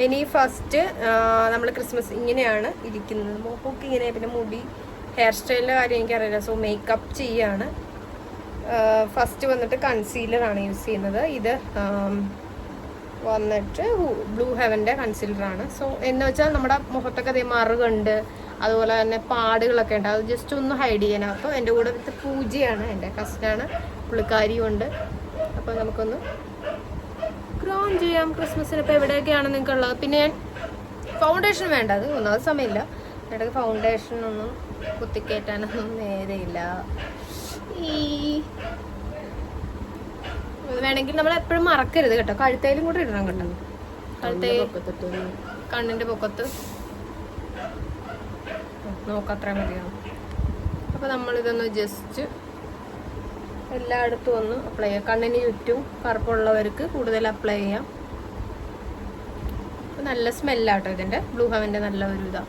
ഇനി ഫസ്റ്റ് നമ്മൾ ക്രിസ്മസ് ഇങ്ങനെയാണ് ഇരിക്കുന്നത്. മുഖമൊക്കെ ഇങ്ങനെ, പിന്നെ മുടി ഹെയർ സ്റ്റൈലിൻ്റെ കാര്യം എനിക്കറിയില്ല. സോ മേക്കപ്പ് ചെയ്യാണ്. ഫസ്റ്റ് വന്നിട്ട് കൺസീലറാണ് യൂസ് ചെയ്യുന്നത്. ഇത് വന്നിട്ട് ബ്ലൂ ഹെവൻ്റെ കൺസീലറാണ്. സോ എന്ന് വെച്ചാൽ നമ്മുടെ മുഖത്തൊക്കെ അതേ മറുകുണ്ട്, അതുപോലെ തന്നെ പാടുകളൊക്കെ ഉണ്ട്, അത് ജസ്റ്റ് ഒന്ന് ഹൈഡ് ചെയ്യാനാണ്. അപ്പോൾ എൻ്റെ കൂടെ വിത്ത് പൂജയാണ്, എൻ്റെ കസിനാണ്, പുള്ളിക്കാരിയുണ്ട്. അപ്പോൾ നമുക്കൊന്ന് ക്രോൺ ചെയ്യാം ക്രിസ്മസിന്. ഇപ്പോൾ എവിടെയൊക്കെയാണ് നിങ്ങൾക്കുള്ളത്. പിന്നെ ഞാൻ ഫൗണ്ടേഷൻ വേണ്ട, അത് ഒന്നാമത് സമയമില്ല. ഇടയ്ക്ക് ഫൗണ്ടേഷനൊന്നും കുത്തിക്കയറ്റാനൊന്നും നേരെയില്ല. വേണമെങ്കിൽ നമ്മൾ എപ്പോഴും മറക്കരുത് കേട്ടോ, കഴുത്തേലും കൂടെ ഇടണം കേട്ടോ. കണ്ണിന്റെ പൊക്കത്ത് നോക്കത്ര മതിയാണ്. അപ്പൊ നമ്മളിതൊന്ന് ജസ്റ്റ് എല്ലായിടത്തും ഒന്ന് അപ്ലൈ ചെയ്യാം. കണ്ണിന് ചുറ്റും കറുപ്പുള്ളവർക്ക് കൂടുതൽ അപ്ലൈ ചെയ്യാം. നല്ല സ്മെല്ലാട്ടോ ഇതിന്റെ, ബ്ലൂ ഹെവന്റെ നല്ല ഒരു ഇതാ.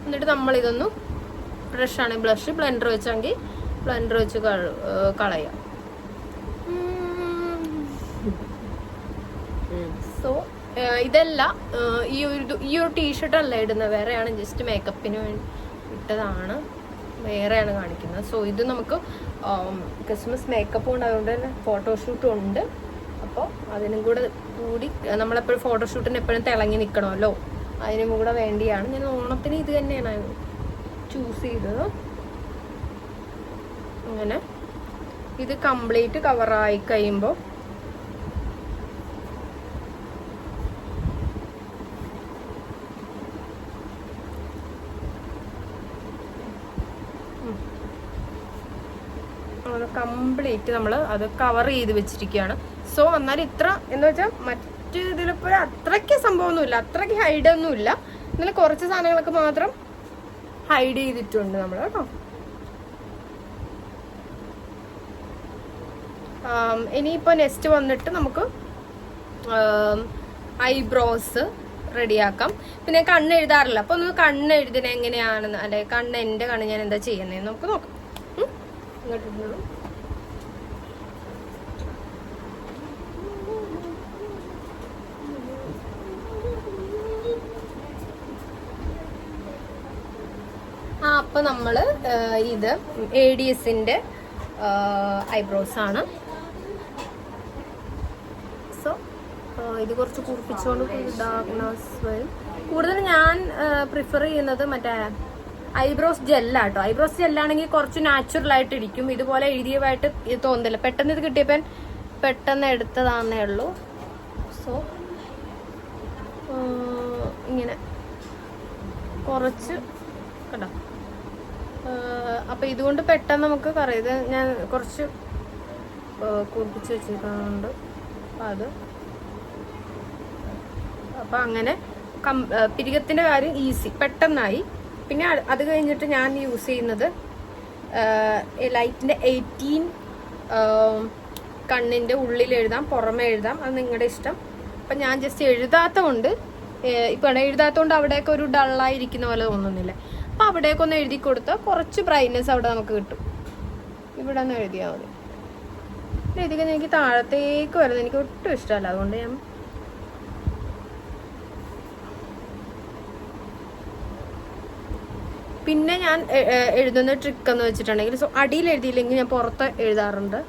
എന്നിട്ട് നമ്മളിതൊന്ന് ബ്രഷാണ്, ബ്ലഷ് ബ്ലെൻഡർ വെച്ചെങ്കിൽ ബ്ലെൻഡർ വെച്ച് കളയാം. സോ ഇതല്ല, ഈ ഒരു ടീഷർട്ട് അല്ല ഇടുന്നത്, വേറെയാണ്. ജസ്റ്റ് മേക്കപ്പിന് വേണ്ടി ഇട്ടതാണ്, വേറെയാണ് കാണിക്കുന്നത്. സോ ഇത് നമുക്ക് ക്രിസ്മസ് മേക്കപ്പ് ഉണ്ട്, അതുകൊണ്ട് തന്നെ ഫോട്ടോഷൂട്ടും ഉണ്ട്. അപ്പോൾ അതിനും കൂടി നമ്മളെപ്പോഴും ഫോട്ടോഷൂട്ടിന് എപ്പോഴും തിളങ്ങി നിൽക്കണമല്ലോ, അതിനും കൂടെ വേണ്ടിയാണ്. ഞാൻ ഓണത്തിന് ഇത് തന്നെയാണ് ചൂസ് ചെയ്തത്. അങ്ങനെ ഇത് കംപ്ലീറ്റ് കവറായി കഴിയുമ്പോൾ കംപ്ലീറ്റ് നമ്മൾ അത് കവർ ചെയ്ത് വെച്ചിരിക്കുകയാണ്. സോ എന്നാൽ ഇത്ര എന്ന് വെച്ചാൽ മറ്റ് ഇതിലിപ്പോൾ അത്രയ്ക്ക് സംഭവമൊന്നുമില്ല, അത്രയ്ക്ക് ഹൈഡൊന്നുമില്ല. എന്നാലും കുറച്ച് സാധനങ്ങളൊക്കെ മാത്രം ഹൈഡ് ചെയ്തിട്ടുണ്ട് നമ്മൾ കേട്ടോ. ഇനിയിപ്പോൾ നെക്സ്റ്റ് വന്നിട്ട് നമുക്ക് ഐബ്രോസ് റെഡിയാക്കാം. പിന്നെ കണ്ണ് എഴുതാറില്ല, അപ്പോൾ ഒന്ന് കണ്ണ് എഴുതുന്നത് എങ്ങനെയാണെന്ന്, അല്ലെ എൻ്റെ കണ്ണ് ഞാൻ എന്താ ചെയ്യുന്നതെന്ന് നമുക്ക് നോക്കാം. ഇങ്ങോട്ട് അപ്പോൾ നമ്മൾ ഇത് ADSന്റെ ഐബ്രോസ് ആണ്. സോ ഇത് കുറച്ച് കുറിപ്പിച്ചുകൊണ്ട് ഡാർക്ക്നെസ് വരും. കൂടുതൽ ഞാൻ പ്രിഫർ ചെയ്യുന്നത് മറ്റേ ഐബ്രോസ് ജെല്ലാട്ടോ. ഐബ്രോസ് ജെല്ലാണെങ്കിൽ കുറച്ച് നാച്ചുറൽ ആയിട്ട് ഇരിക്കും. ഇതുപോലെ എഴുതിയതായിട്ട് ഇത് തോന്നുന്നില്ല. പെട്ടെന്ന് ഇത് കിട്ടിയപ്പോൾ പെട്ടെന്ന് എടുത്തതാന്നേ ഉള്ളൂ. സോ ഇങ്ങനെ കുറച്ച് കണ്ടോ. അപ്പം ഇതുകൊണ്ട് പെട്ടെന്ന് നമുക്ക് കറിയാം. ഇത് ഞാൻ കുറച്ച് കുറിപ്പിച്ച് വെച്ചിരിക്കുന്നുണ്ട്. അപ്പം അങ്ങനെ പിരികത്തിൻ്റെ കാര്യം ഈസി, പെട്ടെന്നായി. പിന്നെ അത് കഴിഞ്ഞിട്ട് ഞാൻ യൂസ് ചെയ്യുന്നത് ലൈറ്റിൻ്റെ 18 കണ്ണിൻ്റെ ഉള്ളിൽ എഴുതാം, പുറമെ എഴുതാം, അത് നിങ്ങളുടെ ഇഷ്ടം. അപ്പം ഞാൻ ജസ്റ്റ് എഴുതാത്ത കൊണ്ട്, ഇപ്പം എഴുതാത്തതുകൊണ്ട് അവിടെയൊക്കെ ഒരു ഡള്ളായിരിക്കുന്ന പോലെ തോന്നുന്നില്ല. അപ്പം അവിടേക്ക് ഒന്ന് എഴുതി കൊടുത്താൽ കുറച്ച് ബ്രൈറ്റ്നെസ് അവിടെ നമുക്ക് കിട്ടും. ഇവിടെ ഒന്ന് എഴുതിയാൽ മതി. എഴുതിക്കാൻ എനിക്ക് താഴത്തേക്ക് വരുന്നത് എനിക്ക് ഒട്ടും ഇഷ്ടമല്ല, അതുകൊണ്ട് ഞാൻ പിന്നെ ഞാൻ എഴുതുന്ന ട്രിക്ക് എന്ന് വെച്ചിട്ടുണ്ടെങ്കിൽ, സോ അടിയിൽ എഴുതിയില്ലെങ്കിൽ ഞാൻ പുറത്ത് എഴുതാറുണ്ട്.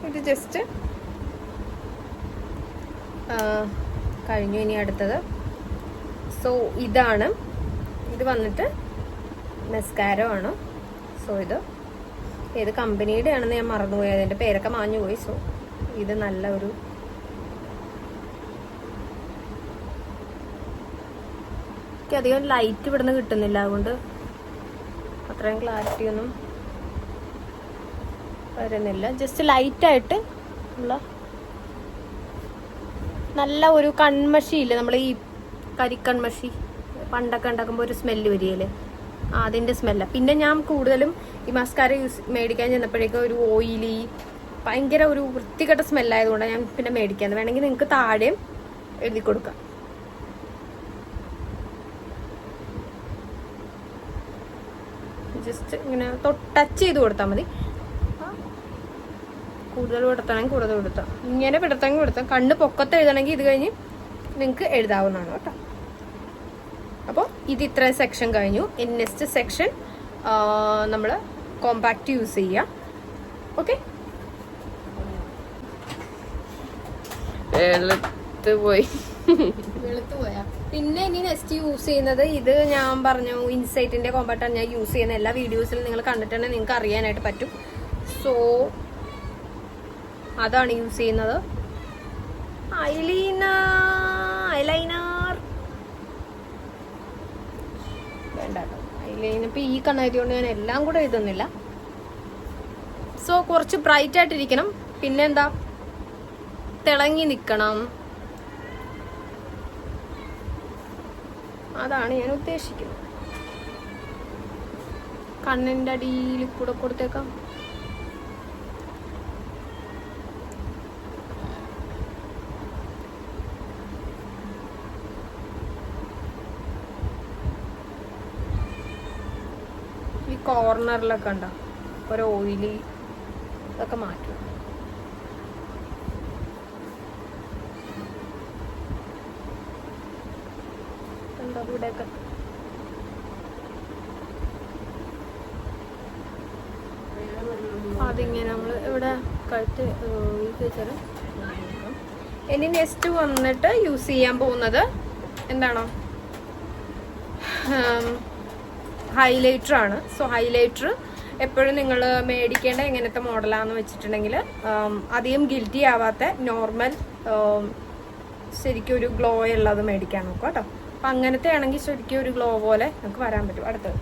ഇത് ജസ്റ്റ് കഴിഞ്ഞു. ഇനി അടുത്തത്, സോ ഇതാണ്, ഇത് വന്നിട്ട് മെസ്കാരോ ആണ്. സോ ഇത് ഏത് കമ്പനിയുടെ ആണെന്ന് ഞാൻ മറന്നുപോയി, അതിൻ്റെ പേരൊക്കെ മാഞ്ഞുപോയി. സോ ഇത് നല്ല ഒരു എനിക്ക് അധികം ലൈറ്റ് ഇവിടുന്ന് കിട്ടുന്നില്ല, അതുകൊണ്ട് അത്രയും ക്ലാരിറ്റി ഒന്നും വരുന്നില്ല. ജസ്റ്റ് ലൈറ്റായിട്ട് ഉള്ള നല്ല ഒരു കൺമഷിയില്ലേ, നമ്മൾ ഈ കരിക്കൺമഷി പണ്ടൊക്കെ ഉണ്ടാക്കുമ്പോൾ ഒരു സ്മെല്ല് വരികയില്ലേ, അതിൻ്റെ സ്മെല്ലാണ്. പിന്നെ ഞാൻ കൂടുതലും ഈ മസ്കാര മേടിക്കാൻ ചെന്നപ്പോഴേക്കും ഒരു ഓയിലി ഭയങ്കര ഒരു വൃത്തികെട്ട സ്മെല്ലായതുകൊണ്ടാണ് ഞാൻ പിന്നെ മേടിക്കുന്നത്. വേണമെങ്കിൽ നിങ്ങൾക്ക് താഴെയും എഴുതി കൊടുക്കാം. ജസ്റ്റ് ഇങ്ങനെ ടച്ച് ചെയ്ത് കൊടുത്താൽ മതി. കൂടുതൽ വിടത്തണമെങ്കിൽ കൂടുതൽ വിടുത്താം, ഇങ്ങനെ വിടത്തണമെങ്കിൽ വിടുത്താം. കണ്ണ് പൊക്കത്ത് എഴുതണമെങ്കിൽ ഇത് കഴിഞ്ഞ് നിങ്ങൾക്ക് എഴുതാവുന്നതാണ് കേട്ടോ. അപ്പോൾ ഇത് ഇത്ര സെക്ഷൻ കഴിഞ്ഞു. ഇനി നെക്സ്റ്റ് സെക്ഷൻ നമ്മൾ കോമ്പാക്റ്റ് യൂസ് ചെയ്യാം. ഓക്കെ, വെളുത്ത് പോയാ പിന്നെ ഇനി നെക്സ്റ്റ് യൂസ് ചെയ്യുന്നത് ഇത് ഞാൻ പറഞ്ഞു ഇൻസൈറ്റിന്റെ കോമ്പാക്റ്റാണ് ഞാൻ യൂസ് ചെയ്യുന്ന. എല്ലാ വീഡിയോസിലും നിങ്ങൾ കണ്ടിട്ടുണ്ടെങ്കിൽ നിങ്ങൾക്ക് അറിയാനായിട്ട് പറ്റും. സോ അതാണ് യൂസ് ചെയ്യുന്നത്. ഐലൈനർ വേണ്ട കേട്ടോ, ഐലൈനർ ഇപ്പം ഈ കണ്ണായതുകൊണ്ട് ഞാൻ എല്ലാം കൂടെ എഴുതുന്നില്ല. സോ കുറച്ച് ബ്രൈറ്റ് ആയിട്ടിരിക്കണം, പിന്നെന്താ തിളങ്ങി നിൽക്കണം, അതാണ് ഞാൻ ഉദ്ദേശിക്കുന്നത്. കണ്ണിൻ്റെ അടിയിൽ കൂടെ കൊടുത്തേക്കാം. ഈ കോർണറിലൊക്കെ ഉണ്ടോ ഒരു ഓയിലി, ഇതൊക്കെ മാറ്റും. എന്താ ഇവിടെയൊക്കെ അതിങ്ങനെ നമ്മൾ ഇവിടെ കഴുത്ത് വെച്ചാൽ. ഇനി നെക്സ്റ്റ് വന്നിട്ട് യൂസ് ചെയ്യാൻ പോകുന്നത് എന്താണോ ഹൈലൈറ്റർ ആണ്. സോ ഹൈലൈറ്റർ എപ്പോഴും നിങ്ങൾ മേടിക്കേണ്ട എങ്ങനത്തെ മോഡലാണെന്ന് വെച്ചിട്ടുണ്ടെങ്കിൽ അധികം ഗിൽറ്റി ആവാത്ത നോർമൽ ശരിക്കും ഒരു ഗ്ലോ ഉള്ളത് മേടിക്കാൻ നോക്കുക കേട്ടോ. അപ്പം അങ്ങനത്തെ ആണെങ്കിൽ ശരിക്കും ഒരു ഗ്ലോ പോലെ നമുക്ക് വരാൻ പറ്റും. അടുത്തത്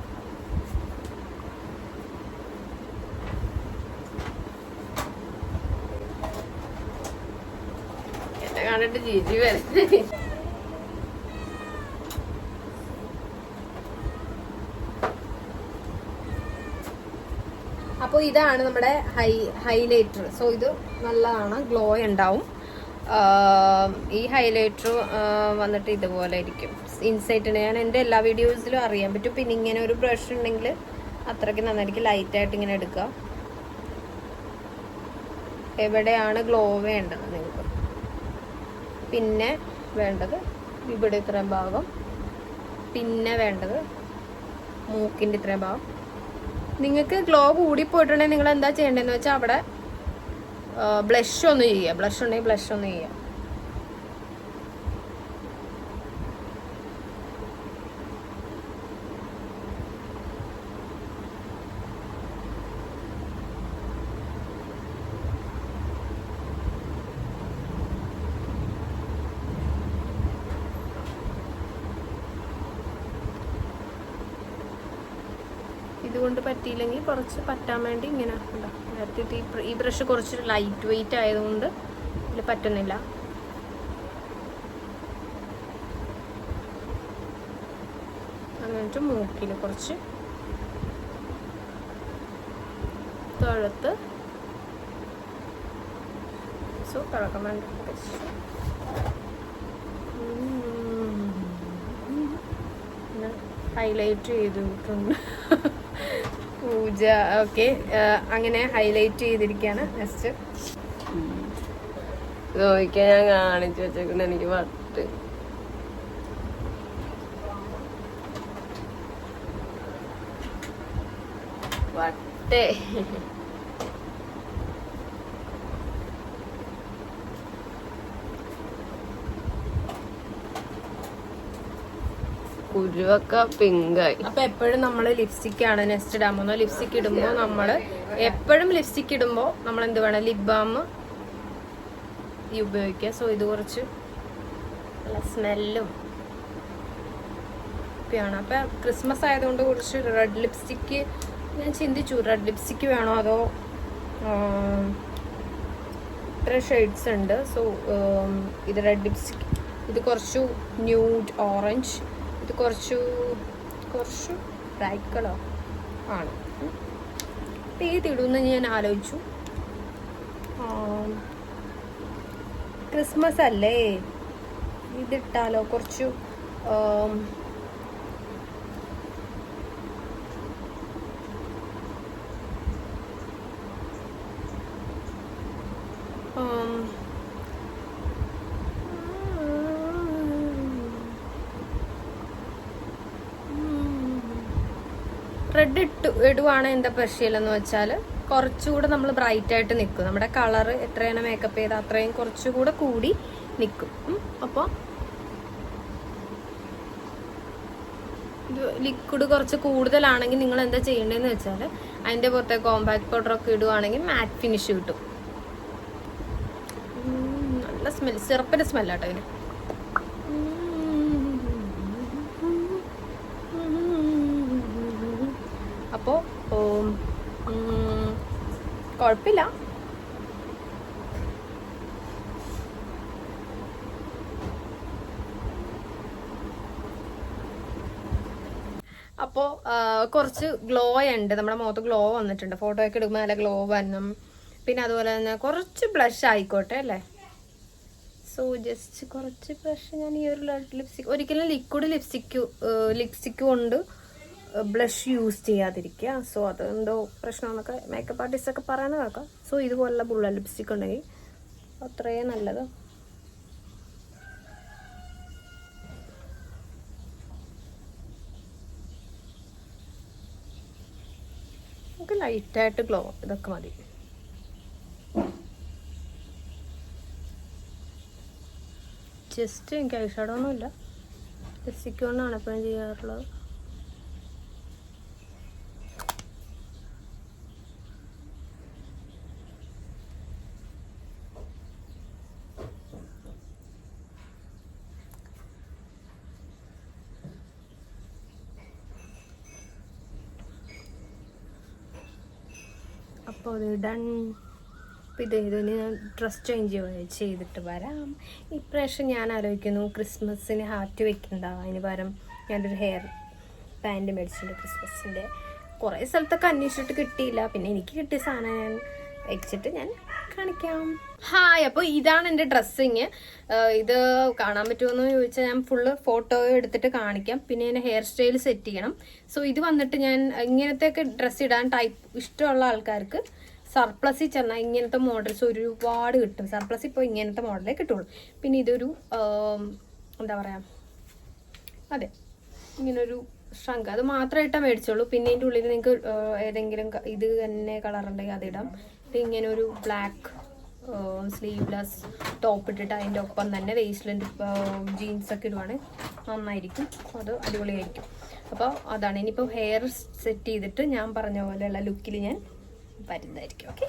എന്നെ കണ്ടിട്ട് ജിജി വരെ. അപ്പോൾ ഇതാണ് നമ്മുടെ ഹൈലൈറ്റർ. സോ ഇത് നല്ലതാണ്, ഗ്ലോ ഉണ്ടാവും. ഈ ഹൈലൈറ്റർ വന്നിട്ട് ഇതുപോലെ ഇരിക്കും. ഇൻസൈറ്റിന് ഞാൻ എൻ്റെ എല്ലാ വീഡിയോസിലും അറിയാൻ പറ്റും. പിന്നെ ഇങ്ങനെ ഒരു ബ്രഷ് ഉണ്ടെങ്കിൽ അത്രയ്ക്ക് നന്നായിരിക്കും. ലൈറ്റായിട്ട് ഇങ്ങനെ എടുക്കുക. എവിടെയാണ് ഗ്ലോ വേണ്ടത് നിങ്ങൾക്ക്, പിന്നെ വേണ്ടത് ഇവിടെ ഇത്രയും ഭാഗം, പിന്നെ വേണ്ടത് മൂക്കിൻ്റെ ഇത്രയും ഭാഗം. നിങ്ങൾക്ക് ഗ്ലോ കൂടിപ്പോയിട്ടുണ്ടെങ്കിൽ നിങ്ങൾ എന്താ ചെയ്യേണ്ടതെന്ന് വെച്ചാൽ അവിടെ ബ്ലഷ് ഒന്ന് ചെയ്യുക. ബ്ലഷ് ഉണ്ടെങ്കിൽ ബ്ലഷ് ഒന്ന് ചെയ്യുക. ഇതുകൊണ്ട് പറ്റിയില്ലെങ്കിൽ കുറച്ച് പറ്റാൻ വേണ്ടി ഇങ്ങനെ ഉണ്ടോ നേരത്തെ ഈ ബ്രഷ് കുറച്ച് ലൈറ്റ് വെയിറ്റ് ആയതുകൊണ്ട് ഇതിൽ പറ്റുന്നില്ല. എന്നിട്ട് മൂക്കിൽ കുറച്ച് തൊഴുത്ത് തിളക്കം വേണ്ട ഹൈലൈറ്റ് ചെയ്തിട്ടുണ്ട് പൂജ. ഓക്കെ, അങ്ങനെ ഹൈലൈറ്റ് ചെയ്തിരിക്കുകയാണ്. നെക്സ്റ്റ് നോക്കിയാൽ ഞാൻ കാണിച്ചു വെച്ചേക്കൊണ്ട് എനിക്ക് വട്ട് വട്ടേ കുരുവൊക്കെ പിങ്കായി. അപ്പൊ എപ്പോഴും നമ്മൾ ലിപ്സ്റ്റിക് ആണ് നെക്സ്റ്റ് ഇടാൻ പോകുന്നത്. ലിപ്സ്റ്റിക് ഇടുമ്പോൾ നമ്മൾ എപ്പോഴും ലിപ്സ്റ്റിക് ഇടുമ്പോൾ നമ്മൾ എന്ത് വേണം, ലിപ് ബാം ഉപയോഗിക്കുക. സോ ഇത് കുറച്ച് നല്ല സ്മെല്ലും ഒക്കെയാണ്. അപ്പൊ ക്രിസ്മസ് ആയതുകൊണ്ട് കുറച്ച് റെഡ് ലിപ്സ്റ്റിക്ക് ഞാൻ ചിന്തിച്ചു, റെഡ് ലിപ്സ്റ്റിക്ക് വേണോ അതോ ഇത്ര ഷെയ്ഡ്സ് ഉണ്ട്. സോ ഇത് റെഡ് ലിപ്സ്റ്റിക്, ഇത് കുറച്ചു ന്യൂഡ് ഓറഞ്ച്, ഇത് കുറച്ച് ബ്രൈറ്റ് കളർ ആണ്. ഏതിടുമെന്ന് ഞാൻ ആലോചിച്ചു. ക്രിസ്മസ് അല്ലേ, ഇതിട്ടാലോ കുറച്ചു റെഡ് ഇടുവാണ് എന്താ പ്രശ്നമില്ലെന്ന് വെച്ചാൽ കുറച്ചുകൂടെ നമ്മൾ ബ്രൈറ്റ് ആയിട്ട് നിൽക്കും. നമ്മുടെ കളറ് എത്രയാണ് മേക്കപ്പ് ചെയ്താൽ അത്രയും കുറച്ചുകൂടെ കൂടി നിൽക്കും. അപ്പോൾ ലിക്വിഡ് കുറച്ച് കൂടുതലാണെങ്കിൽ നിങ്ങൾ എന്താ ചെയ്യേണ്ടതെന്ന് വെച്ചാൽ അതിൻ്റെ പുറത്തെ കോമ്പാക്ട് പൗഡറൊക്കെ ഇടുവാണെങ്കിൽ മാറ്റ് ഫിനിഷ് കിട്ടും. നല്ല സ്മെൽ, സിറപ്പിൻ്റെ സ്മെല്ലാട്ടോ അതിന്. അപ്പോൾ കുഴപ്പമില്ല. അപ്പോൾ കുറച്ച് ഗ്ലോ ഉണ്ട്, നമ്മുടെ മുഖത്ത് ഗ്ലോ വന്നിട്ടുണ്ട്. ഫോട്ടോ ഒക്കെ എടുക്കുമ്പോൾ നല്ല ഗ്ലോ വരണം. പിന്നെ അതുപോലെ തന്നെ കുറച്ച് ബ്ലഷ് ആയിക്കോട്ടെ അല്ലേ. സോ ജസ്റ്റ് കുറച്ച് ബ്ലഷ് ഞാൻ ഈ ഒരു ലിപ്സ്റ്റിക്, ഒരിക്കലും ലിക്വിഡ് ലിപ്സ്റ്റിക്ക് കൊണ്ട് ബ്ലഷ് യൂസ് ചെയ്യാതിരിക്കുക. സോ അതെന്തോ പ്രശ്നമെന്നൊക്കെ മേക്കപ്പ് ആർട്ടിസ്റ്റൊക്കെ പറയുന്നത് കേൾക്കാം. സോ ഇതുപോലുള്ള ബുള്ളറ്റ് ലിപ്സ്റ്റിക് ഉണ്ടെങ്കിൽ അത്രയും നല്ലത്. നമുക്ക് ലൈറ്റായിട്ട് ഗ്ലോ ഇതൊക്കെ മതി. ജസ്റ്റ് എനിക്ക് ഐഷാഡോ ഒന്നുമില്ല, ലിപ്സ്റ്റിക് കൊണ്ടാണ് എപ്പോഴും ചെയ്യാറുള്ളത്. അപ്പോൾ അത് ഡൺ. അപ്പോൾ ഇതിന് ഞാൻ ഡ്രസ് ചേഞ്ച് ചെയ്തിട്ട് വരാം. ഇപ്രാവശ്യം ഞാൻ ആലോചിക്കുന്നു ക്രിസ്മസിന് ഹാർട്ട് വെക്കണ്ട, അതിന് പകരം ഞാനൊരു ഹെയർ പാൻറ് മേടിച്ചിട്ടുണ്ട് ക്രിസ്മസിൻ്റെ. കുറേ സ്ഥലത്തൊക്കെ അന്വേഷിച്ചിട്ട് കിട്ടിയില്ല. പിന്നെ എനിക്ക് കിട്ടിയ സാധനം ഞാൻ വെച്ചിട്ട് ഞാൻ കാണിക്കാം. ഹായ്, അപ്പോൾ ഇതാണ് എൻ്റെ ഡ്രസ്സിങ്. ഇത് കാണാൻ പറ്റുമെന്ന് ചോദിച്ചാൽ ഞാൻ ഫുള്ള് ഫോട്ടോ എടുത്തിട്ട് കാണിക്കാം. പിന്നെ ഞാൻ ഹെയർ സ്റ്റൈൽ സെറ്റ് ചെയ്യണം. സോ ഇത് വന്നിട്ട് ഞാൻ ഇങ്ങനത്തെയൊക്കെ ഡ്രസ്സ് ഇടാൻ ഇഷ്ടമുള്ള ആൾക്കാർക്ക് സർപ്ലസിൽ ചെന്നാൽ ഇങ്ങനത്തെ മോഡൽസ് ഒരുപാട് കിട്ടും. സർപ്ലസ് ഇപ്പോൾ ഇങ്ങനത്തെ മോഡലേ കിട്ടുള്ളൂ. പിന്നെ ഇതൊരു എന്താ പറയുക, അതെ ഇങ്ങനൊരു ഷ്രങ്ക്, അത് മാത്രമായിട്ടാ മേടിച്ചോളൂ. പിന്നെ ഇതിൻ്റെ ഉള്ളിൽ നിങ്ങൾക്ക് ഏതെങ്കിലും ഇത് തന്നെ കളർ ഉണ്ടെങ്കിൽ അതിടാം. പിന്നെ ഇങ്ങനെ ഒരു ബ്ലാക്ക് സ്ലീവ്ലെസ് ടോപ്പ് ഇട്ടിട്ട് അതിൻ്റെ ഒപ്പം തന്നെ വേസ്റ്റ്ലെൻ്റ് ജീൻസൊക്കെ ഇടുവാണെങ്കിൽ നന്നായിരിക്കും, അത് അടിപൊളിയായിരിക്കും. അപ്പോൾ അതാണ്. ഇനിയിപ്പോൾ ഹെയർ സെറ്റ് ചെയ്തിട്ട് ഞാൻ പറഞ്ഞ പോലെയുള്ള ലുക്കിൽ ഞാൻ വരുന്നതായിരിക്കും. ഓക്കെ.